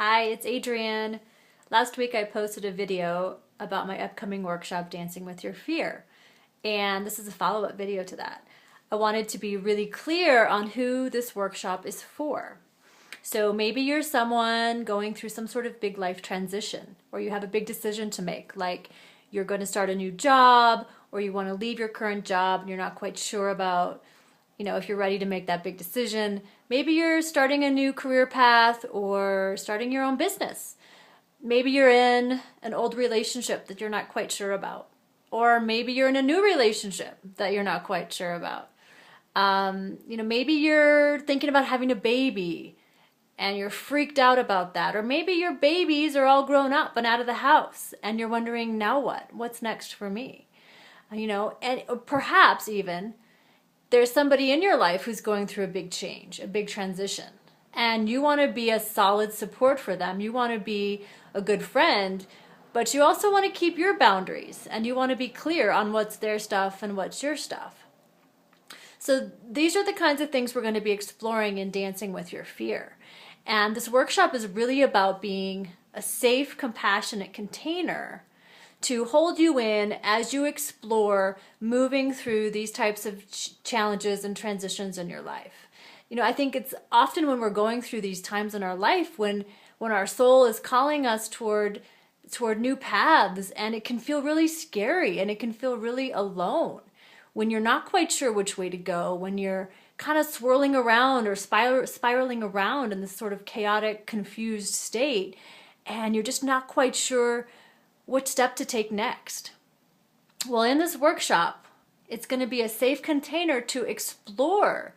Hi, it's Adrian. Last week I posted a video about my upcoming workshop, Dancing with Your Fear. And this is a follow-up video to that. I wanted to be really clear on who this workshop is for. So maybe you're someone going through some sort of big life transition, or you have a big decision to make, like you're going to start a new job, or you want to leave your current job and you're not quite sure about if you're ready to make that big decision. Maybe you're starting a new career path or starting your own business. Maybe you're in an old relationship that you're not quite sure about. Or maybe you're in a new relationship that you're not quite sure about. Maybe you're thinking about having a baby and you're freaked out about that. Or maybe your babies are all grown up and out of the house and you're wondering, now what? What's next for me? And perhaps even there's somebody in your life who's going through a big change, a big transition, and you want to be a solid support for them. You want to be a good friend, but you also want to keep your boundaries and you want to be clear on what's their stuff and what's your stuff. So these are the kinds of things we're going to be exploring in Dancing with Your Fear. And this workshop is really about being a safe, compassionate container to hold you in as you explore moving through these types of challenges and transitions in your life. I think it's often when we're going through these times in our life when our soul is calling us toward new paths, and it can feel really scary and it can feel really alone when you're not quite sure which way to go, when you're kind of swirling around or spiraling around in this sort of chaotic, confused state, and you're just not quite sure what step to take next. Well, in this workshop, it's going to be a safe container to explore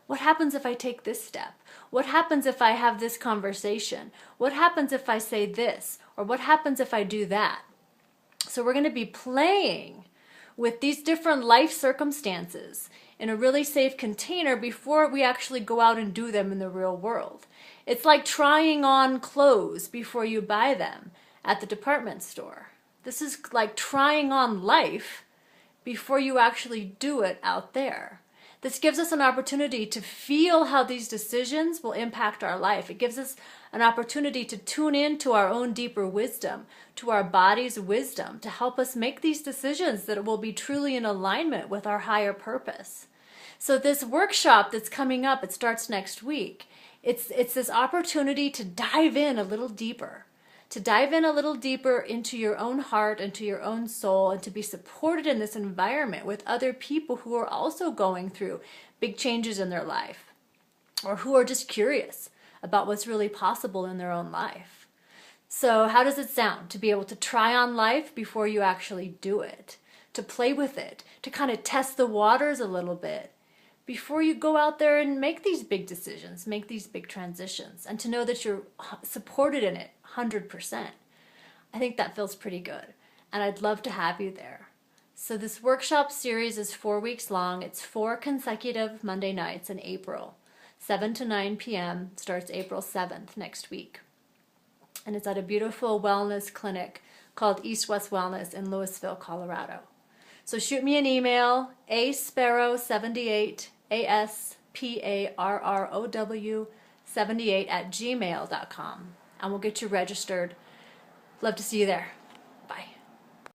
what happens if I take this step? What happens if I have this conversation? What happens if I say this? Or what happens if I do that? So we're going to be playing with these different life circumstances in a really safe container before we actually go out and do them in the real world. It's like trying on clothes before you buy them at the department store. This is like trying on life before you actually do it out there. This gives us an opportunity to feel how these decisions will impact our life. It gives us an opportunity to tune in to our own deeper wisdom, to our body's wisdom, to help us make these decisions that will be truly in alignment with our higher purpose. So this workshop that's coming up, it starts next week. It's this opportunity to dive in a little deeper. To dive in a little deeper into your own heart, into your own soul, and to be supported in this environment with other people who are also going through big changes in their life, or who are just curious about what's really possible in their own life. So how does it sound to be able to try on life before you actually do it? To play with it, to kind of test the waters a little bit before you go out there and make these big decisions, make these big transitions, and to know that you're supported in it 100%. I think that feels pretty good, and I'd love to have you there. So this workshop series is 4 weeks long. It's 4 consecutive Monday nights in April, 7 to 9 p.m. Starts April 7th next week. And it's at a beautiful wellness clinic called East West Wellness in Louisville, Colorado. So shoot me an email, asparrow78, ASPARROW78 @gmail.com, and we'll get you registered. Love to see you there.